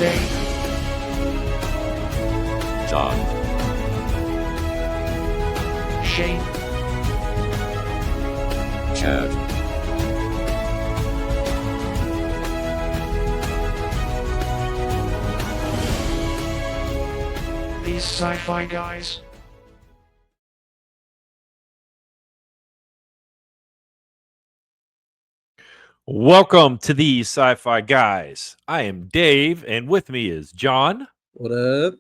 Dave, John, Shane, Chad, these Sci-Fi Guys. Welcome to these Sci-Fi Guys. I am Dave, and with me is John. What up?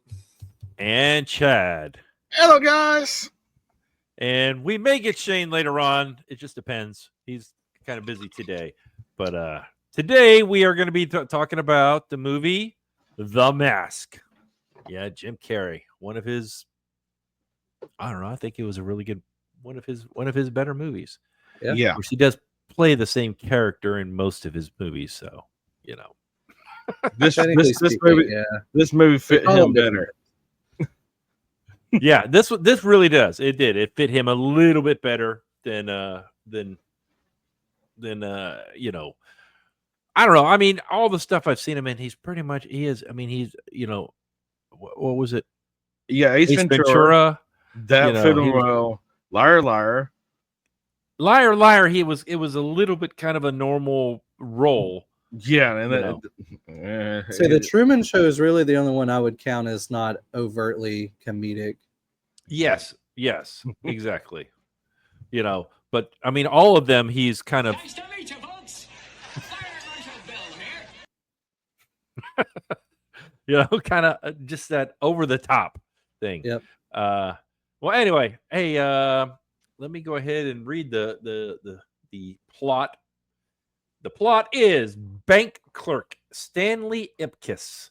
And Chad. Hello, guys. And we may get Shane later on. It just depends. He's kind of busy today. But today we are going to be talking about the movie The Mask. Yeah, Jim Carrey. One of his, I don't know, I think it was a really good one of his better movies. Yeah. Of course, he does play the same character in most of his movies, so you know. This This movie fit him better. Yeah, this really does. It did. It fit him a little bit better than you know. I don't know. I mean, all the stuff I've seen him in, he's pretty much he's you know, what was it? Yeah, Ace Ventura. Ventura. That you know, fit him he was- well. Liar, liar. Liar, liar. It was a little bit kind of a normal role. Yeah, and So the Truman Show is really the only one I would count as not overtly comedic. Yes, exactly. You know, but I mean, all of them, he's kind of. Nice to meet you, folks. Bill here. You know, kind of just that over the top thing. Yep. Well, anyway, hey, let me go ahead and read the plot. The plot is bank clerk Stanley Ipkiss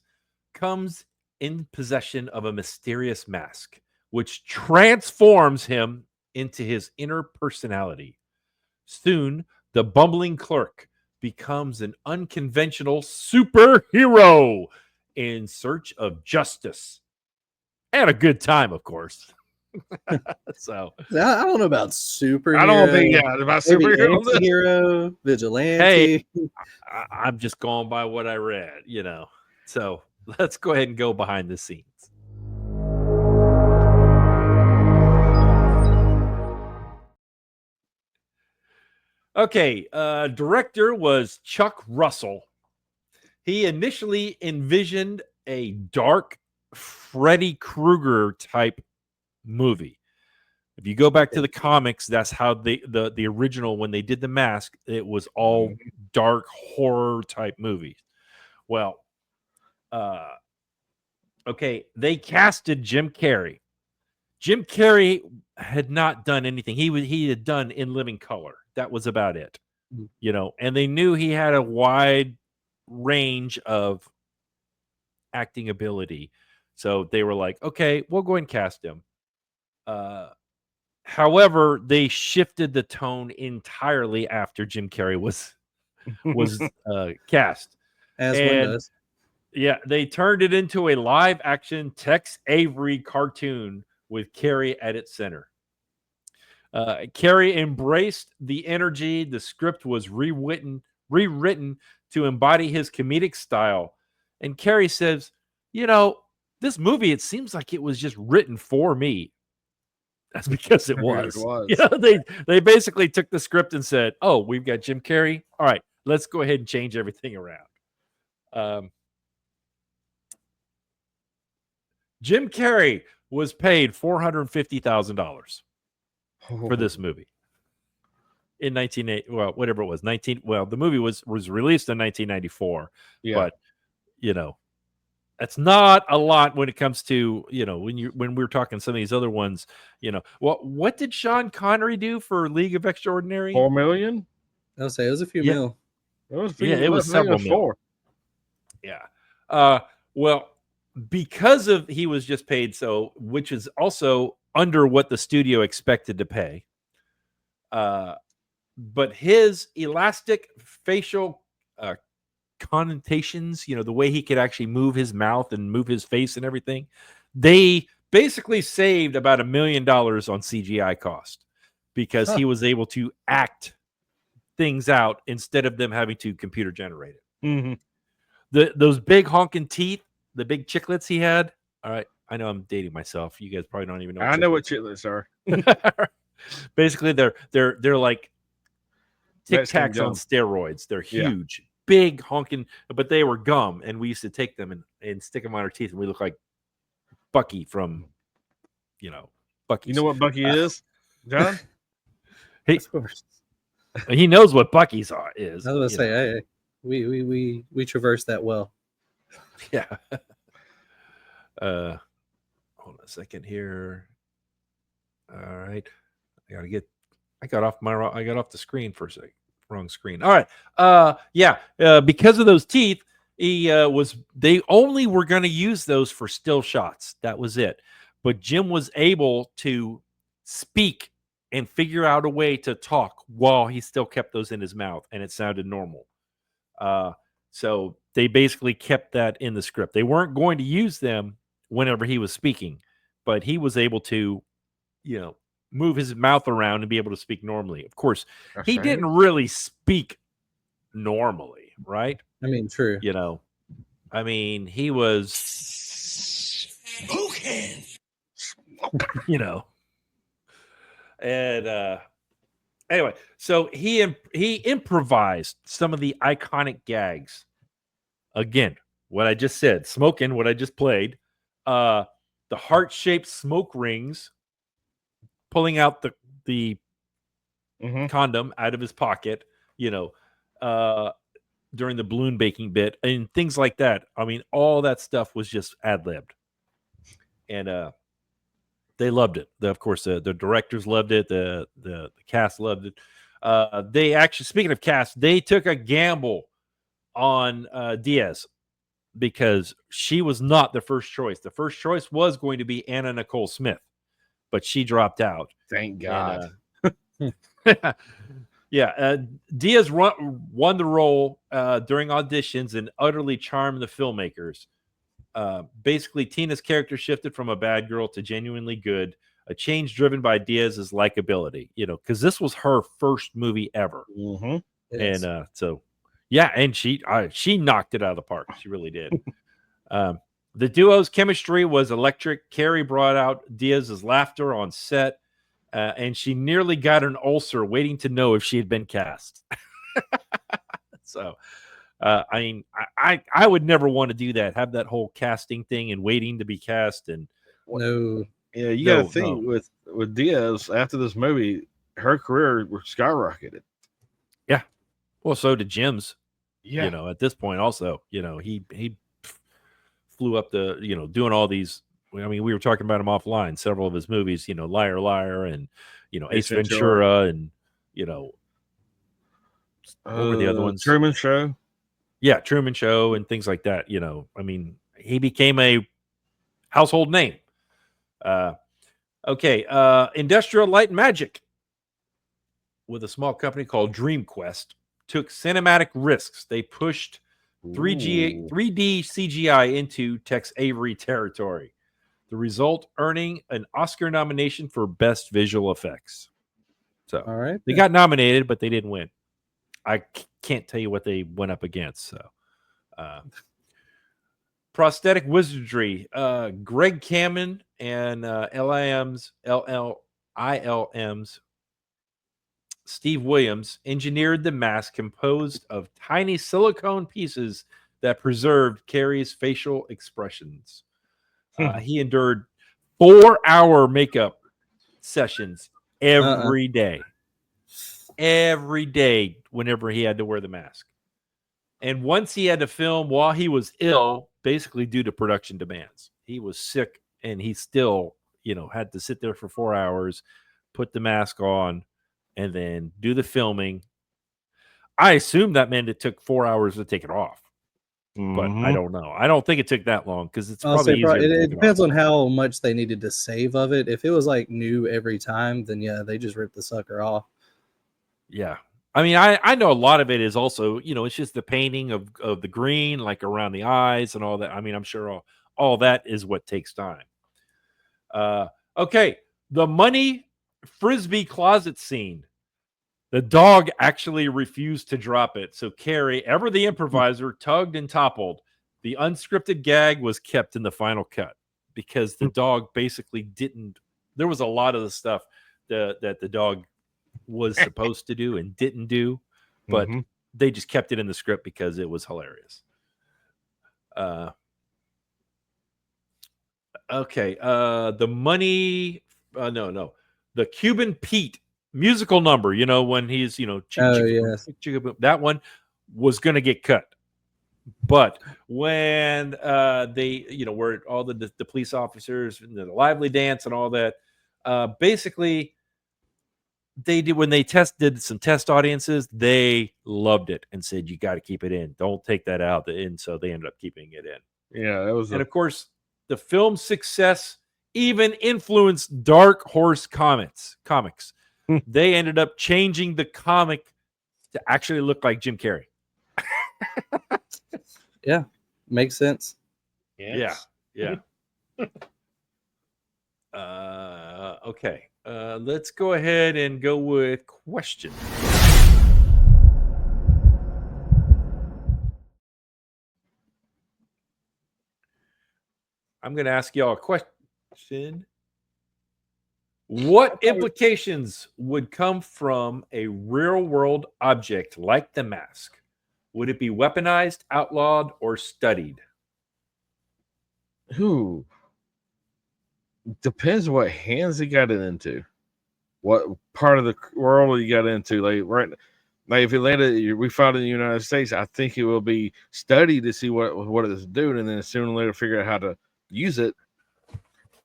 comes in possession of a mysterious mask, which transforms him into his inner personality. Soon, the bumbling clerk becomes an unconventional superhero in search of justice and a good time, of course. So I don't know about superhero. I don't think about Maybe superhero. hero, vigilante. Hey. I'm just going by what I read, you know. So let's go ahead and go behind the scenes. Okay, director was Chuck Russell. He initially envisioned a dark Freddy Krueger type movie. If you go back to the comics, that's how the original, when they did The Mask, it was all dark horror type movies. Well, okay, they casted Jim Carrey. Jim Carrey had not done anything. He had done In Living Color. That was about it, you know. And they knew he had a wide range of acting ability, so they were like, "Okay, we'll go and cast him." However, they shifted the tone entirely after Jim Carrey was cast. As one does. Yeah, they turned it into a live action Tex Avery cartoon with Carrey at its center. Carrey embraced the energy. The script was rewritten to embody his comedic style. And Carrey says, you know, this movie, it seems like it was just written for me. That's because it was. It was. You know, they basically took the script and said, oh, we've got Jim Carrey. All right, let's go ahead and change everything around. Jim Carrey was paid $450,000 for this movie in 1980. Well, whatever it was, the movie was released in 1994. Yeah. But you know, that's not a lot when it comes to, you know, when we're talking some of these other ones, you know. Well, what did Sean Connery do for League of Extraordinary? $4 million. I'll say it was a few Yeah. mil. It was several mil. $4. Yeah. Well, because of he was just paid so, which is also under what the studio expected to pay. But his elastic facial connotations, you know, the way he could actually move his mouth and move his face and everything, they basically saved about $1 million on CGI cost because he was able to act things out instead of them having to computer generate it. Mm-hmm. those big honking teeth, the big chiclets he had. All right, I know I'm dating myself. You guys probably don't even know. I know what chitlets are. Basically, they're like Tic Mexican Tacs on gum. steroids. They're Yeah. huge, big honking, but they were gum, and we used to take them and stick them on our teeth, and we look like Bucky from, Bucky. You know what Bucky is, John? Of course. He knows what Bucky's is. I was you gonna know. say, hey, we traverse that well. Yeah. Hold on a second here. All right. I got off the screen for a second. Wrong screen. All right. Because of those teeth, they only were going to use those for still shots. That was it. But Jim was able to speak and figure out a way to talk while he still kept those in his mouth, and it sounded normal. So they basically kept that in the script. They weren't going to use them whenever he was speaking, but he was able to, move his mouth around and be able to speak normally. Of course, he didn't really speak normally, right? I mean, true. He was Okay. And anyway, so he improvised some of the iconic gags. Again, what I just said, smoking, what I just played, the heart-shaped smoke rings, pulling out the condom out of his pocket, during the balloon baking bit and things like that. I mean, all that stuff was just ad-libbed. And they loved it. Of course, the directors loved it. The cast loved it. They actually, speaking of cast, they took a gamble on Diaz because she was not the first choice. The first choice was going to be Anna Nicole Smith, but she dropped out. Thank God. Diaz won the role during auditions and utterly charmed the filmmakers. Basically, Tina's character shifted from a bad girl to genuinely good, a change driven by Diaz's likability, because this was her first movie ever. Yes. And and she knocked it out of the park. She really did. The duo's chemistry was electric. Carrie brought out Diaz's laughter on set, and she nearly got an ulcer waiting to know if she had been cast. So, I would never want to do that. Have that whole casting thing and waiting to be cast. And No. Yeah, you got to think with Diaz after this movie, her career skyrocketed. Yeah, well, so did Jim's. Yeah, At this point, also, he flew up the, doing all these. I mean, we were talking about him offline. Several of his movies, Liar Liar, and Ace Ventura, and what were the other ones? Truman Show. Yeah, Truman Show and things like that. I mean, he became a household name. Industrial Light and Magic, with a small company called DreamQuest, took cinematic risks. They pushed 3D CGI into Tex Avery territory. The result earning an Oscar nomination for Best Visual Effects. So All right. they got nominated, but they didn't win. I can't tell you what they went up against. So, prosthetic wizardry. Greg Cameron and LIM's Steve Williams engineered the mask composed of tiny silicone pieces that preserved Carrie's facial expressions. He endured 4-hour makeup sessions every day. Every day, whenever he had to wear the mask. And once he had to film while he was ill, basically due to production demands. He was sick and he still, had to sit there for 4 hours, put the mask on, and then do the filming. I assume that meant it took 4 hours to take it off. But I don't know. I don't think it took that long because it's probably easier. It depends on how much they needed to save of it. If it was like new every time, then yeah, they just ripped the sucker off. Yeah. I mean, I know a lot of it is also, it's just the painting of the green, like around the eyes and all that. I mean, I'm sure all that is what takes time. Okay. The money Frisbee closet scene. The dog actually refused to drop it. So Carrie, ever the improviser, tugged and toppled. The unscripted gag was kept in the final cut because the dog basically didn't. There was a lot of the stuff that the dog was supposed to do and didn't do, but they just kept it in the script because it was hilarious. Okay. The money. No. The Cuban Pete musical number, when he's, yes. that one was going to get cut. But when they, where all the police officers, the lively dance and all that, basically they did, when they did some test audiences, they loved it and said, you got to keep it in. Don't take that out. And so they ended up keeping it in. Yeah, that was. And of course, the film's success even influenced Dark Horse Comics. They ended up changing the comic to actually look like Jim Carrey. Yeah, makes sense. Yes. Yeah. Okay. Let's go ahead and go with question. I'm going to ask y'all a question. What implications would come from a real-world object like the mask? Would it be weaponized, outlawed, or studied? Who? Depends what hands he got it into. What part of the world he got into. Like if it landed, we found it in the United States, I think it will be studied to see what it's doing, and then sooner or later figure out how to use it.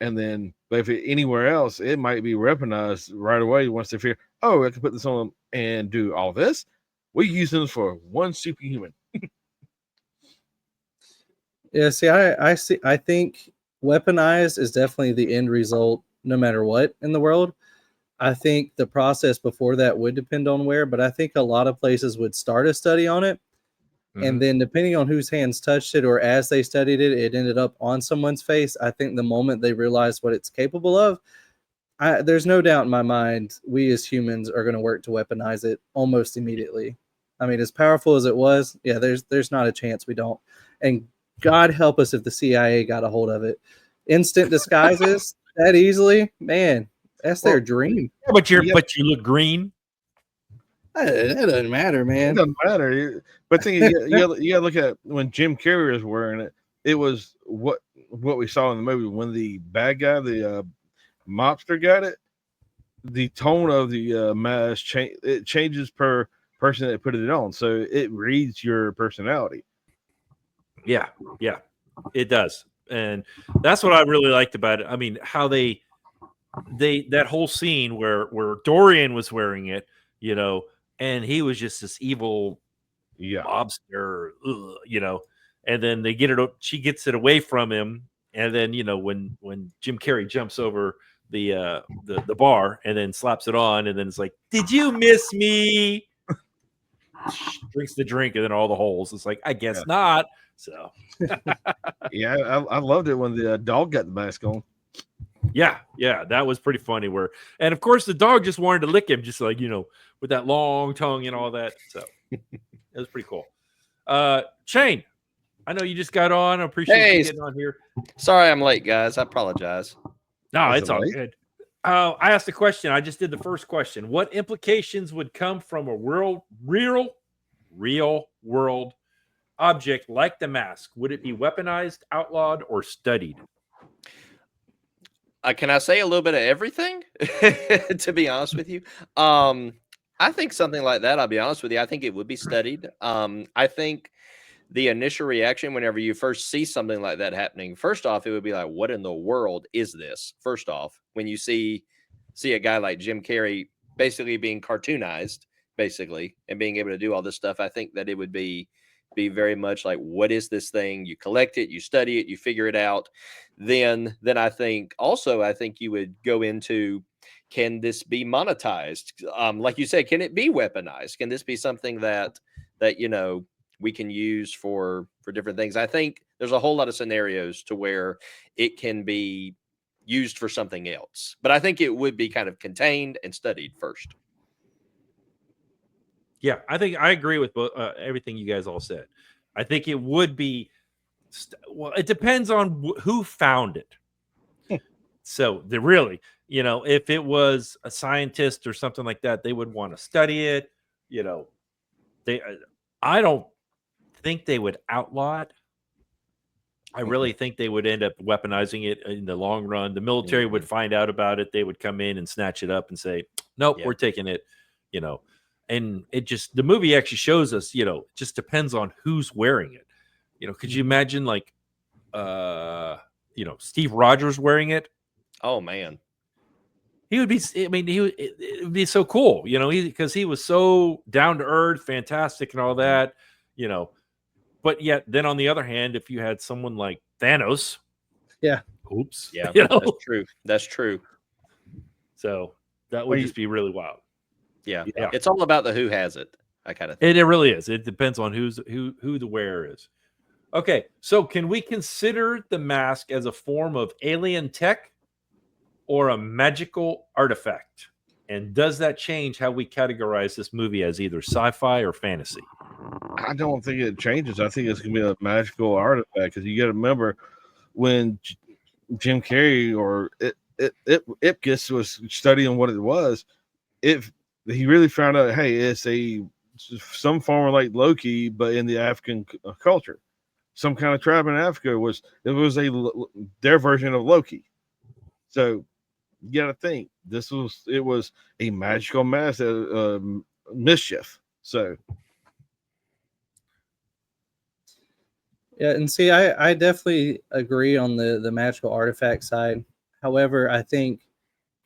And then, but if it anywhere else, it might be weaponized right away once they figure, I can put this on and do all this. We use them for one superhuman. Yeah, see, I think weaponized is definitely the end result, no matter what in the world. I think the process before that would depend on where, but I think a lot of places would start a study on it. And then depending on whose hands touched it or as they studied it, it ended up on someone's face. I think the moment they realized what it's capable of, there's no doubt in my mind, we as humans are going to work to weaponize it almost immediately. I mean, as powerful as it was, yeah, there's not a chance we don't. And God help us if the CIA got a hold of it. Instant disguises that easily, man, that's their dream. Yeah, but you look green. That doesn't matter, man. It doesn't matter. But you got to look at when Jim Carrey was wearing it. It was what we saw in the movie when the bad guy, the mobster, got it. The tone of the mask it changes per person that put it on, so it reads your personality. Yeah, it does, and that's what I really liked about it. I mean, how they that whole scene where Dorian was wearing it, and he was just this evil mobster, and then they she gets it away from him, and then when Jim Carrey jumps over the bar and then slaps it on, and then it's like, did you miss me? Drinks the drink and then all the holes. It's like, I guess not. So yeah, I loved it when the dog got the mask on. Yeah, that was pretty funny. And of course the dog just wanted to lick him, just like with that long tongue and all that. So it was pretty cool. Shane, I know you just got on. I appreciate you getting on here. Sorry I'm late, guys. I apologize. No, it's all good. I asked a question. I just did the first question. What implications would come from a real world object like the mask? Would it be weaponized, outlawed, or studied? Can I say a little bit of everything? To be honest with you, I think something like that. I'll be honest with you. I think it would be studied. I think the initial reaction whenever you first see something like that happening, first off, it would be like, what in the world is this? First off, when you see a guy like Jim Carrey basically being cartoonized, basically, and being able to do all this stuff, I think that it would be very much like, what is this thing? You collect it, you study it, you figure it out. Then I think you would go into, can this be monetized? Like you said, can it be weaponized? Can this be something that we can use for different things? I think there's a whole lot of scenarios to where it can be used for something else, but I think it would be kind of contained and studied first. Yeah, I think I agree with everything you guys all said. I think it would be, well, it depends on who found it. So really, if it was a scientist or something like that, they would want to study it. I don't think they would outlaw it. I really think they would end up weaponizing it in the long run. The military would find out about it. They would come in and snatch it up and say, nope, we're taking it, and the movie actually shows us, it just depends on who's wearing it. Could you imagine Steve Rogers wearing it? Oh man. He would be, it would be so cool, because he was so down to earth, fantastic and all that, but yet then on the other hand, if you had someone like Thanos, oops, yeah, that's true. So that would just be really wild. Yeah. It's all about the who has it. I kind of think. It really is. It depends on who the wearer is. Okay, so can we consider the mask as a form of alien tech or a magical artifact? And does that change how we categorize this movie as either sci-fi or fantasy? I don't think it changes. I think it's gonna be a magical artifact, because you got to remember when Jim Carrey or Ipkiss was studying what it was. If he really found out, hey, it's some form of like Loki, but in the African culture, some kind of tribe in Africa was their version of Loki. So you got to think it was a magical mass mischief. So. Yeah, and see, I definitely agree on the magical artifact side. However, I think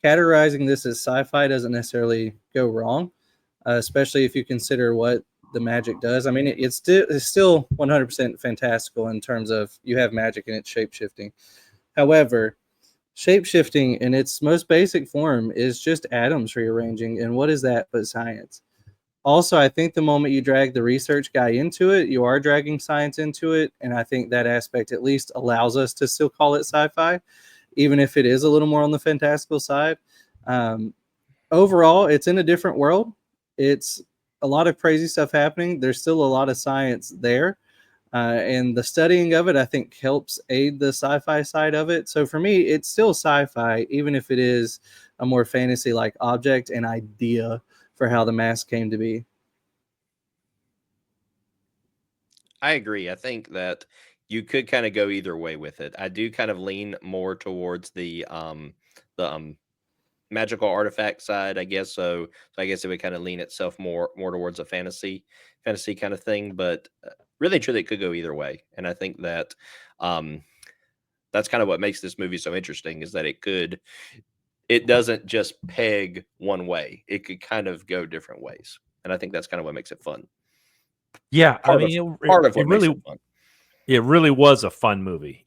categorizing this as sci-fi doesn't necessarily go wrong, especially if you consider what the magic does. I mean, it's still 100% fantastical in terms of you have magic and it's shape-shifting. However, shape-shifting in its most basic form is just atoms rearranging, and what is that but science? Also, I think the moment you drag the research guy into it, you are dragging science into it. And I think that aspect at least allows us to still call it sci-fi, even if it is a little more on the fantastical side. Overall, it's in a different world. It's a lot of crazy stuff happening. There's still a lot of science there. And the studying of it, I think, helps aid the sci-fi side of it. So for me, it's still sci-fi, even if it is a more fantasy-like object and idea for how the mask came to be. I agree. I think that you could kind of go either way with it. I do kind of lean more towards the magical artifact side, I guess. So I guess it would kind of lean itself more towards a fantasy kind of thing. But really, truly, it could go either way. And I think that that's kind of what makes this movie so interesting, is that it doesn't just peg one way. It could kind of go different ways. And I think that's kind of what makes it fun. Yeah, Part of what makes it fun. It really was a fun movie,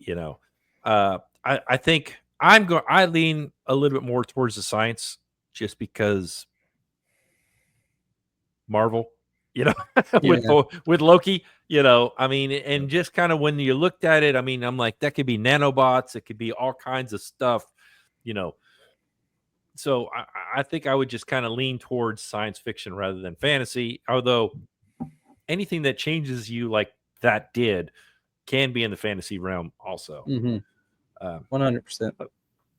I think I lean a little bit more towards the science, just because Marvel, with Loki, and just kind of when you looked at it, I'm like, that could be nanobots, it could be all kinds of stuff, So I think I would just kind of lean towards science fiction rather than fantasy, although anything that changes you like that did can be in the fantasy realm also. 100%.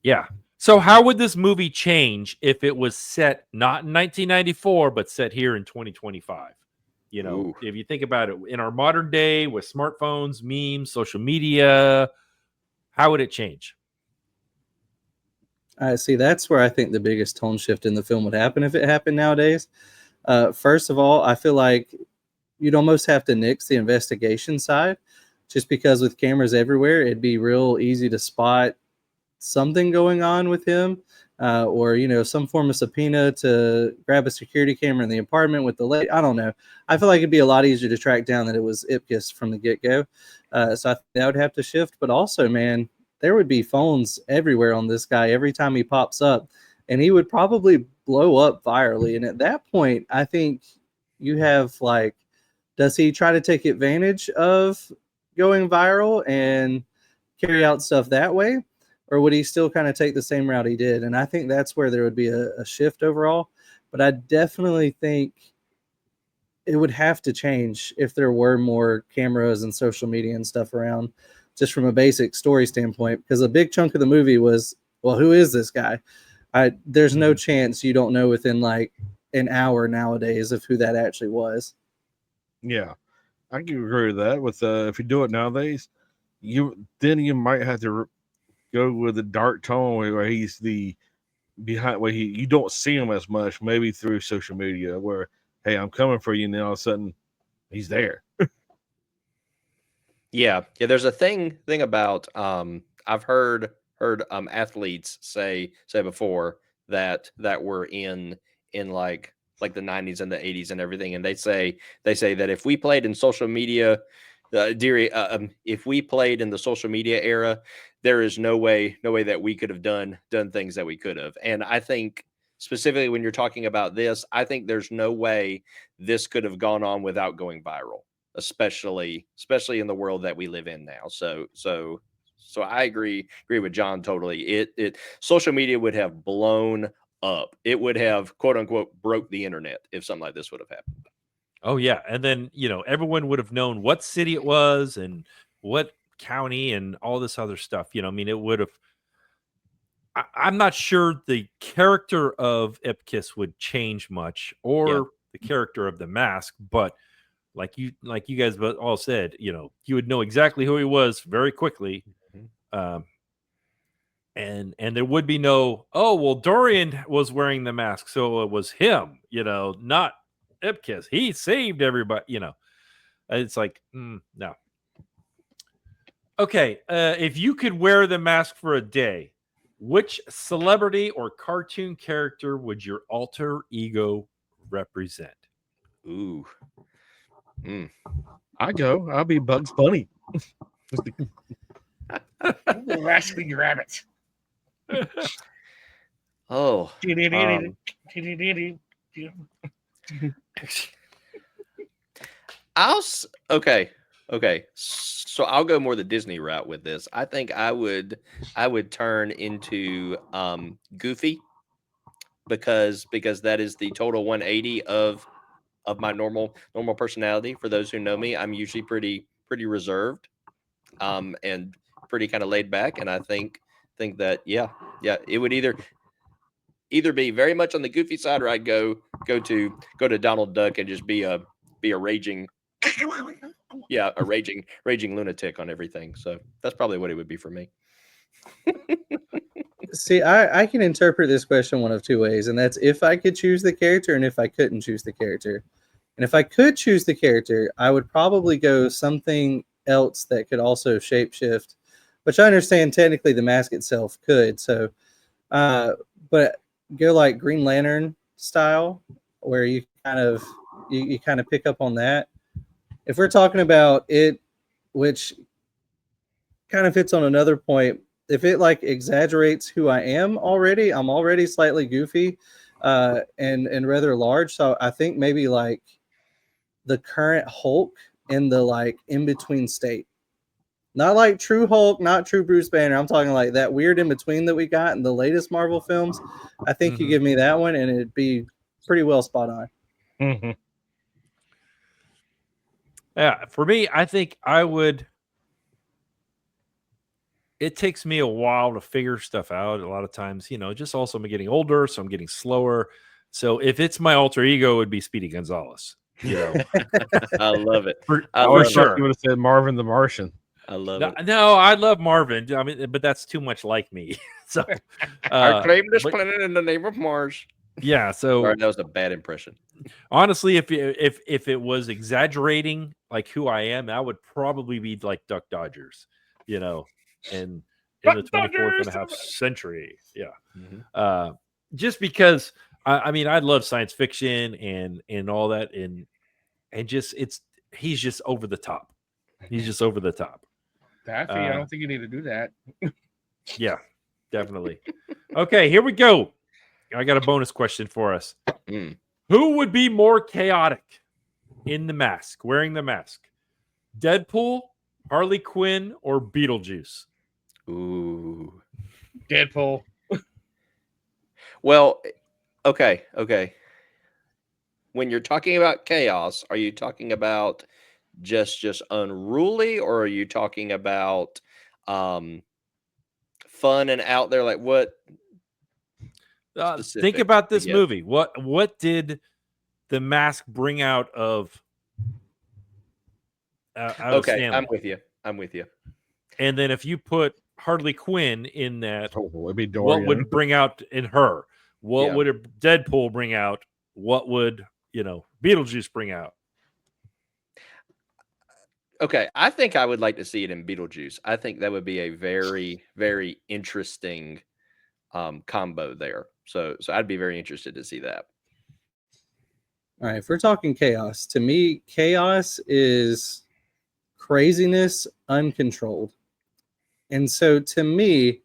Yeah. So how would this movie change if it was set not in 1994, but set here in 2025? Ooh. If you think about it, in our modern day with smartphones, memes, social media, how would it change? See, that's where I think the biggest tone shift in the film would happen if it happened nowadays. First of all, I feel like you'd almost have to nix the investigation side, just because with cameras everywhere, it'd be real easy to spot something going on with him, or some form of subpoena to grab a security camera in the apartment with the lady. I don't know. I feel like it'd be a lot easier to track down that it was Ipkiss from the get-go. So I think that would have to shift. But also, man, there would be phones everywhere on this guy every time he pops up, and he would probably blow up virally. And at that point, I think you have does he try to take advantage of going viral and carry out stuff that way? Or would he still kind of take the same route he did? And I think that's where there would be a shift overall. But I definitely think it would have to change if there were more cameras and social media and stuff around, just from a basic story standpoint, because a big chunk of the movie was, well, who is this guy? There's no chance you don't know within like an hour nowadays of who that actually was. Yeah, I can agree with that. With if you do it nowadays, you might have to go with the dark tone where he's the behind, where you don't see him as much, maybe through social media, where hey, I'm coming for you, and then all of a sudden he's there. Yeah. There's a thing about I've heard athletes say before that were in like the 90s and the 80s and everything, and they say that if we played in social media, if we played in the social media era, there is no way that we could have done things that we could have. And I think specifically when you're talking about this, I think there's no way this could have gone on without going viral, especially in the world that we live in now. So I agree with John totally. It social media would have blown up. It would have, quote unquote, broke the internet if something like this would have happened. Oh yeah, and then everyone would have known what city it was and what county and all this other stuff. I mean, it would have. I'm not sure the character of Ipkiss would change much, or the character of the mask, but like you guys all said, you would know exactly who he was very quickly. And there would be no, oh, well, Dorian was wearing the mask, so it was him, not Ipkiss. He saved everybody, It's like, no. Okay, if you could wear the mask for a day, which celebrity or cartoon character would your alter ego represent? Ooh. I'll be Bugs Bunny. Rascally rabbit. Oh. Okay. So I'll go more the Disney route with this. I think I would turn into Goofy, because that is the total 180 of my normal personality. For those who know me, I'm usually pretty reserved, and pretty kind of laid back. And I think that it would either be very much on the Goofy side, or I'd go to Donald Duck and just be a raging a raging lunatic on everything. So that's probably what it would be for me. See, I can interpret this question one of two ways, and that's if I could choose the character and if I couldn't choose the character. And if I could choose the character, I would probably go something else that could also shapeshift, which I understand technically the mask itself could. So, but go like Green Lantern style, where you kind of pick up on that. If we're talking about it, which kind of fits on another point, if it like exaggerates who I am already, I'm already slightly goofy and rather large. So I think maybe like the current Hulk in the like in between state. Not like true Hulk, not true Bruce Banner. I'm talking like that weird in between that we got in the latest Marvel films. I think you give me that one and it'd be pretty well spot on. Yeah, for me, I think I would. It takes me a while to figure stuff out. A lot of times, just also I'm getting older, so I'm getting slower. So if it's my alter ego, it would be Speedy Gonzalez. I love it. For sure. You would have said Marvin the Martian. I love it. No, I love Marvin. I mean, but that's too much like me. So I claim this planet in the name of Mars. Yeah. So sorry, that was a bad impression. Honestly, if it was exaggerating like who I am, that would probably be like Duck Dodgers, and in the 24th and a half century. Yeah. Just because I mean, I love science fiction and all that. And just, he's just over the top. He's just over the top. Daffy, I don't think you need to do that. Yeah, definitely. Okay, here we go. I got a bonus question for us. Who would be more chaotic in the mask, wearing the mask? Deadpool, Harley Quinn, or Beetlejuice? Ooh. Deadpool. Well, okay. when you're talking about chaos, are you talking about just unruly, or are you talking about fun and out there? Like what? Think Specific, about I this guess. movie. What did The Mask bring out of Okay, Stanley? I'm with you. And then if you put Harley Quinn in that, Oh, it'd be what Dorian. would it bring out in her? What Yeah. would a Deadpool bring out? What would Beetlejuice bring out? Okay, I think I would like to see it in Beetlejuice. I think that would be a very, very interesting combo there. So I'd be very interested to see that. All right, if we're talking chaos, to me, chaos is craziness uncontrolled. And so to me,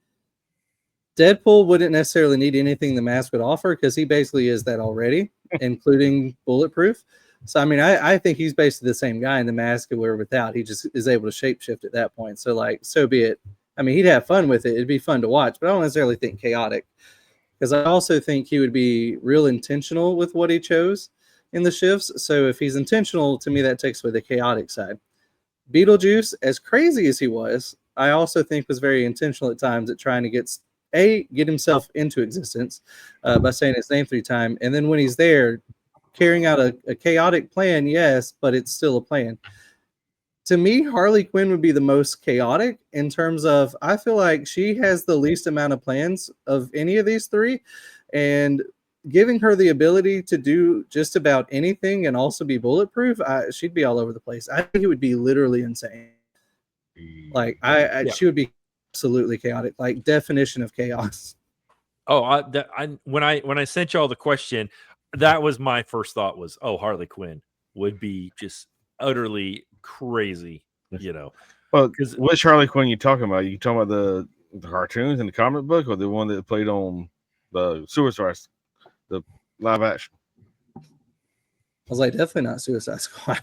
Deadpool wouldn't necessarily need anything the mask would offer because he basically is that already, including bulletproof. So, I mean, I think he's basically the same guy in the mask that we're without. He just is able to shapeshift at that point. So, like, so be it. I mean, he'd have fun with it. It'd be fun to watch, but I don't necessarily think chaotic because I also think he would be real intentional with what he chose in the shifts. So if he's intentional, to me, that takes away the chaotic side. Beetlejuice, as crazy as he was, I also think was very intentional at times at trying to get himself into existence by saying his name 3 times. And then when he's there, carrying out a chaotic plan, yes, but it's still a plan. To me, Harley Quinn would be the most chaotic in terms of, I feel like she has the least amount of plans of any of these 3. And giving her the ability to do just about anything and also be bulletproof, she'd be all over the place. I think it would be literally insane. Like she would be absolutely chaotic, like definition of chaos. Oh, when I sent y'all the question, that was my first thought was, oh, Harley Quinn would be just utterly crazy, Well, which Harley Quinn you talking about? You talking about the cartoons in the comic book, or the one that played on the Suicide, the live action? I was like, definitely not Suicide Squad.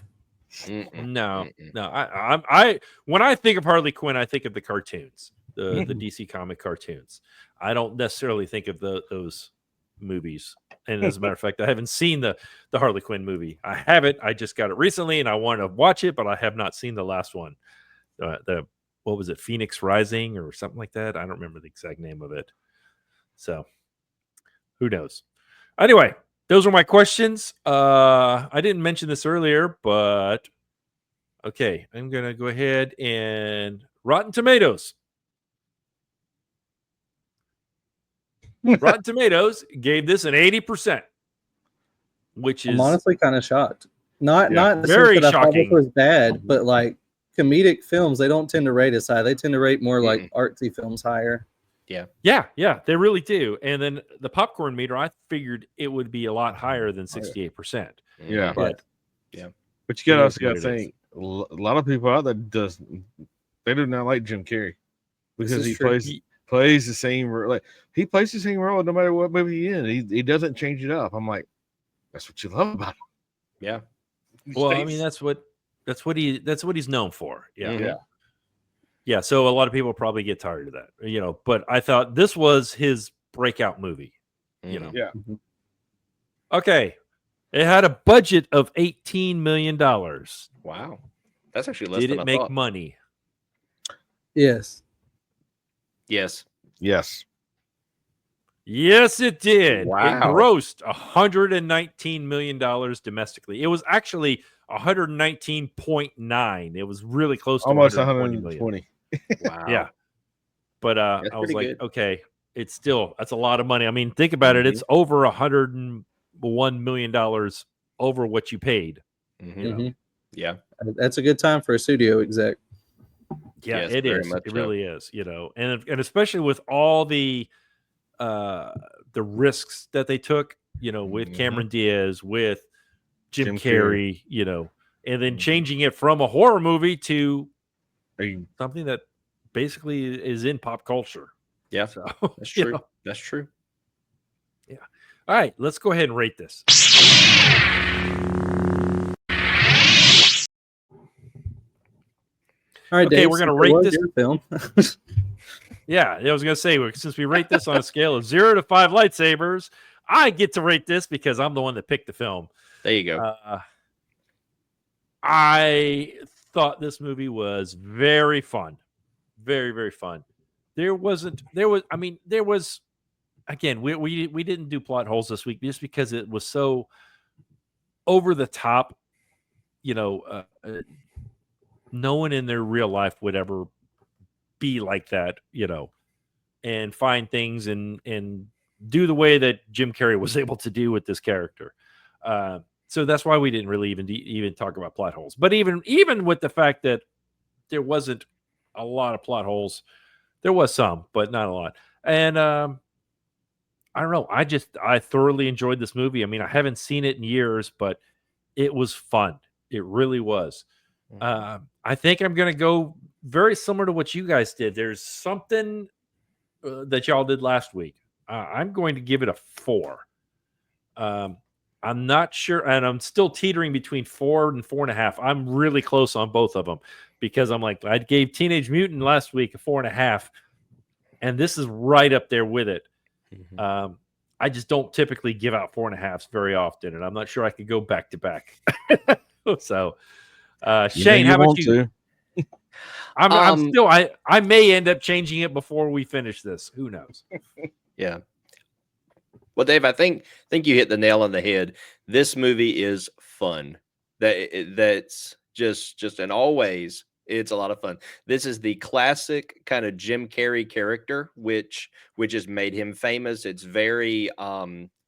No. I when I think of Harley Quinn, I think of the cartoons, the DC comic cartoons. I don't necessarily think of those movies. And as a matter of fact, I haven't seen the Harley Quinn movie. I haven't. I just got it recently, and I want to watch it, but I have not seen the last one. What was it, Phoenix Rising or something like that? I don't remember the exact name of it. So, who knows? Anyway, those were my questions. I didn't mention this earlier, but okay, I'm gonna go ahead and Rotten Tomatoes. Rotten Tomatoes gave this an 80%, which is I'm honestly kind of shocked. Not very that I thought shocking. this was bad, but like comedic films, they don't tend to rate as high. They tend to rate more like artsy films higher. Yeah, they really do. And then the popcorn meter, I figured it would be a lot higher than 68%. Yeah, but but you also got to think a lot of people out there they do not like Jim Carrey because he plays the same role. Like he plays the same role no matter what movie he's in. He doesn't change it up. I'm like, that's what you love about him. Yeah. Well, I mean, that's what he's known for. Mm-hmm. Yeah. So a lot of people probably get tired of that, but I thought this was his breakout movie, Mm-hmm. Yeah. Okay. It had a budget of $18 million. Wow. That's actually less Did than it I make thought. money? Yes. Yes. Yes, it did. Wow. It grossed $119 million domestically. It was actually 119.9. It was really close to Almost 120 120. Wow. Yeah. But I was pretty like, good. okay, that's a lot of money. I mean, think about it. It's over $101 million over what you paid. Mm-hmm. Yeah. That's a good time for a studio exec. Yeah, Yes, it very is. much It so. really is, and especially with all the risks that they took, with Cameron Diaz, with Jim Carrey, and then changing it from a horror movie to something that basically is in pop culture. Yeah. So That's true. That's true. Yeah. All right, let's go ahead and rate this. All right, Okay, Dave, we're gonna since rate it was this your film. Yeah, I was going to say, since we rate this on a scale of 0 to 5 lightsabers, I get to rate this because I'm the one that picked the film. There you go. I thought this movie was very fun. Very, very fun. There was again, we didn't do plot holes this week just because it was so over the top. No one in their real life would ever be like that, and find things and do the way that Jim Carrey was able to do with this character. So that's why we didn't really even talk about plot holes. But even with the fact that there wasn't a lot of plot holes, there was some, but not a lot. And I don't know. I thoroughly enjoyed this movie. I mean, I haven't seen it in years, but it was fun. It really was. I think I'm going to go very similar to what you guys did. There's something that y'all did last week. I'm going to give it a 4. I'm not sure, and I'm still teetering between 4 and 4.5. I'm really close on both of them because I'm like, I gave Teenage Mutant last week a 4.5, and this is right up there with it. I just don't typically give out 4.5s very often, and I'm not sure I could go back to back. So, Shane, how about you? I'm still. I may end up changing it before we finish this. Who knows? Yeah. Well, Dave, I think you hit the nail on the head. This movie is fun. That's just in all ways, it's a lot of fun. This is the classic kind of Jim Carrey character, which has made him famous. It's very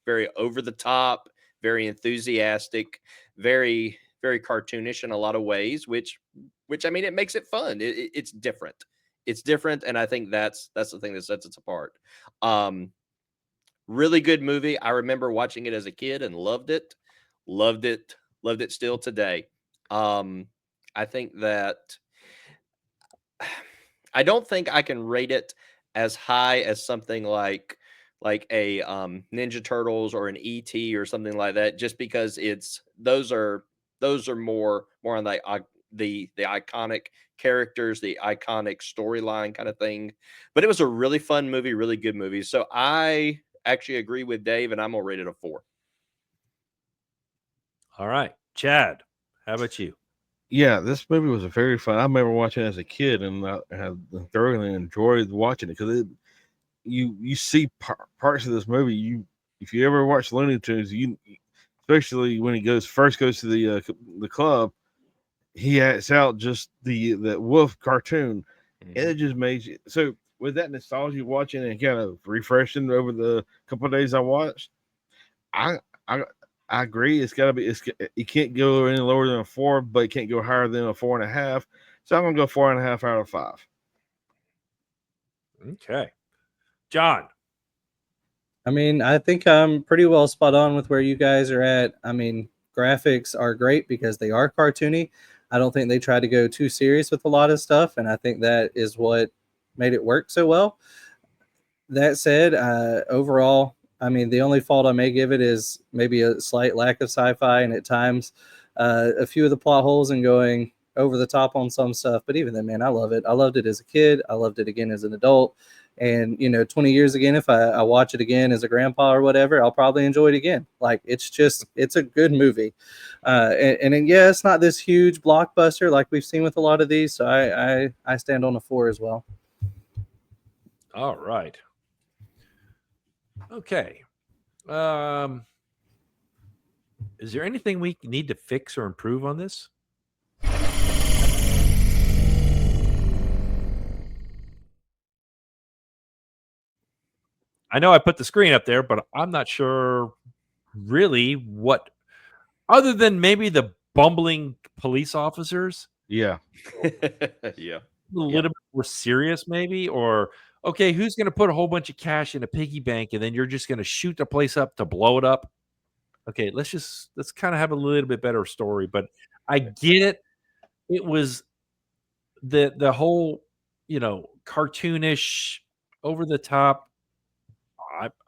very over the top, very enthusiastic, very very cartoonish in a lot of ways, which I mean, it makes it fun. It's different. It's different, and I think that's the thing that sets it apart. Really good movie. I remember watching it as a kid and loved it still today. I think that I don't think I can rate it as high as something like a Ninja Turtles or an ET or something like that, just because those are more on the iconic characters, the iconic storyline kind of thing. But it was a really fun movie, really good movie. So I actually agree with Dave, and I'm gonna rate it a 4. All right, Chad, how about you? Yeah, this movie was a very fun. I remember watching it as a kid, and I thoroughly enjoyed watching it because you see parts of this movie. If you ever watch Looney Tunes, especially when he first goes to the club, he acts out just the wolf cartoon, and it just made you so. With that nostalgia watching and kind of refreshing over the couple of days I watched, I agree. It's got to be. It can't go any lower than a 4, but it can't go higher than a 4.5. So I'm gonna go 4.5 out of 5. Okay, John. I mean, I think I'm pretty well spot on with where you guys are at. I mean, graphics are great because they are cartoony. I don't think they try to go too serious with a lot of stuff, and I think that is what made it work so well. That said, overall, I mean, the only fault I may give it is maybe a slight lack of sci-fi, and at times a few of the plot holes and going over the top on some stuff. But even then, man, I love it. I loved it as a kid. I loved it again as an adult. And, 20 years again, if I watch it again as a grandpa or whatever, I'll probably enjoy it again. Like, it's a good movie. And yeah, it's not this huge blockbuster like we've seen with a lot of these. So I stand on a 4 as well. All right. Okay. Is there anything we need to fix or improve on this? I know I put the screen up there, but I'm not sure really what, other than maybe the bumbling police officers. Yeah. Yeah. A little bit more serious, maybe, or okay, who's going to put a whole bunch of cash in a piggy bank and then you're just going to shoot the place up to blow it up? Okay, let's kind of have a little bit better story. But I get it. It was the whole, cartoonish, over the top.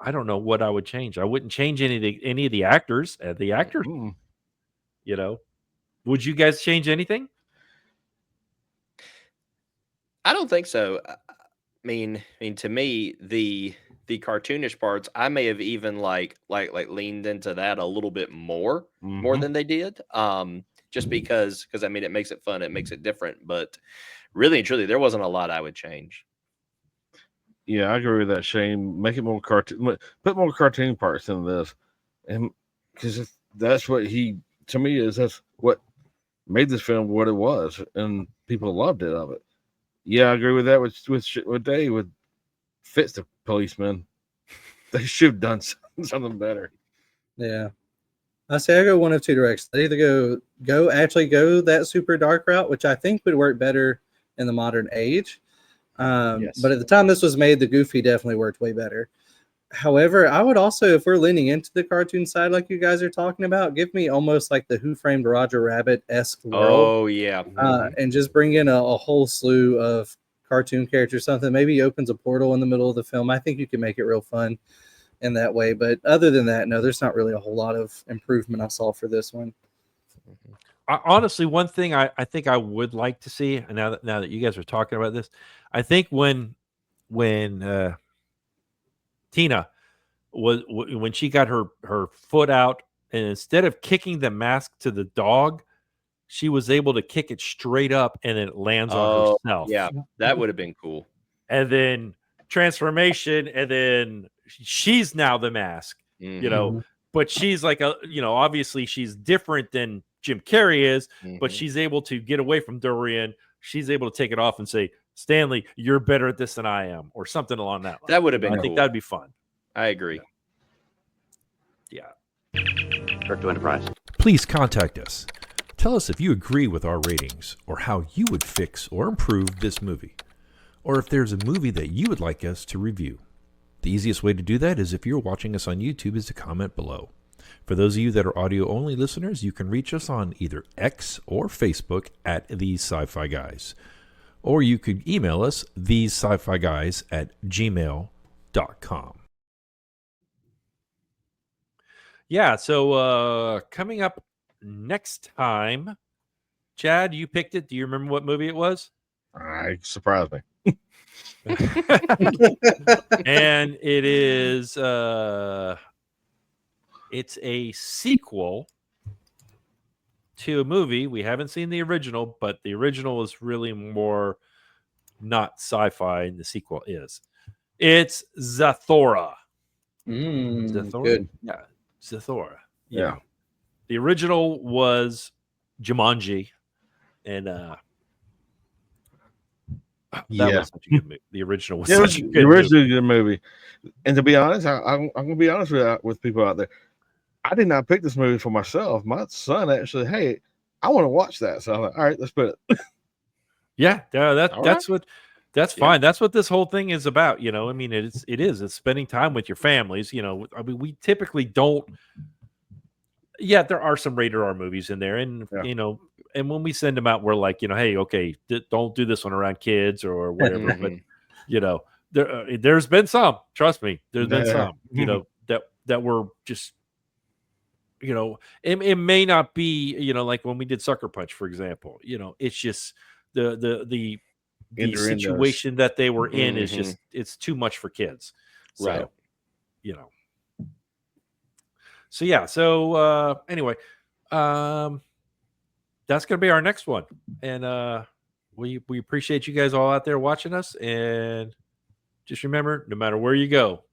I don't know what I would change. I wouldn't change any of the actors. Would you guys change anything? I don't think so. I mean, to me, the the cartoonish parts, I may have even like leaned into that a little bit more Mhm. than they did. Just because I mean it makes it fun, it makes it different, but really and truly there wasn't a lot I would change. Yeah, I agree with that, Shane. Make it more cartoon. Put more cartoon parts in this, and because that's what that's what made this film what it was, and people loved it of it. Yeah, I agree with that. With Dave, with Fitz the policeman, they should have done something better. Yeah. I say I go one of two directions. I either go that super dark route, which I think would work better in the modern age. Yes. But at the time this was made, the Goofy definitely worked way better. However, I would also, if we're leaning into the cartoon side like you guys are talking about, give me almost like the Who Framed Roger Rabbit-esque world. Oh yeah. And just bring in a whole slew of cartoon characters, something. Maybe he opens a portal in the middle of the film. I think you can make it real fun in that way. But other than that, no, there's not really a whole lot of improvement I saw for this one. Honestly, one thing I think I would like to see, and now that you guys are talking about this, I think when Tina when she got her foot out, and instead of kicking the mask to the dog, she was able to kick it straight up and it lands on herself. Yeah, that would have been cool. And then transformation, and then she's now the mask, you know, but she's like obviously she's different than Jim Carrey is, but she's able to get away from Dorian. She's able to take it off and say, Stanley, you're better at this than I am, or something along that line. That would have been I cool. think that'd be fun. I agree. Yeah. Direct to Enterprise. Please contact us. Tell us if you agree with our ratings, or how you would fix or improve this movie, or if there's a movie that you would like us to review. The easiest way to do that is if you're watching us on YouTube is to comment below. For those of you that are audio-only listeners, you can reach us on either X or Facebook at TheseSciFiGuys. Or you could email us, thescifiguys@gmail.com. Yeah, so coming up next time, Chad, you picked it. Do you remember what movie it was? Surprised me. And it is it's a sequel to a movie. We haven't seen the original, but the original is really more not sci-fi, and the sequel is. It's Zathura. Zathura? Good. Yeah, Zathura. Yeah. The original was Jumanji, and that was such a good movie. The original was such a good originally good movie. And to be honest, I'm going to be honest with people out there. I did not pick this movie for myself. My son actually, hey, I want to watch that. So I'm like, all right, let's put it. Yeah, that's right. that's fine. That's what this whole thing is about. You know, I mean, it's spending time with your families. You know, I mean, we typically don't. Yeah, there are some rated R movies in there, and you know, and when we send them out, we're like, you know, hey, okay, don't do this one around kids or whatever. But you know, there's been some. Trust me, there's been some. You know, that were just. You know, it may not be, you know, like when we did Sucker Punch, for example. You know, it's just the situation that they were in is just, it's too much for kids. So, Right. You know. So yeah. So anyway, that's gonna be our next one, and we appreciate you guys all out there watching us, and just remember, no matter where you go,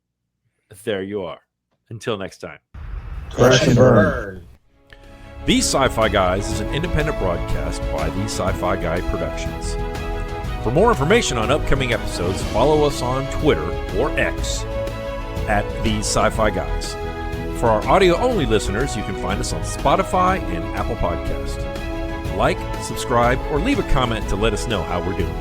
there you are. Until next time. Crash and burn. The Sci-Fi Guys is an independent broadcast by the Sci-Fi Guy Productions. For more information on upcoming episodes, follow us on Twitter or X at the Sci-Fi Guys. For our audio-only listeners, you can find us on Spotify and Apple Podcast. Like, subscribe, or leave a comment to let us know how we're doing.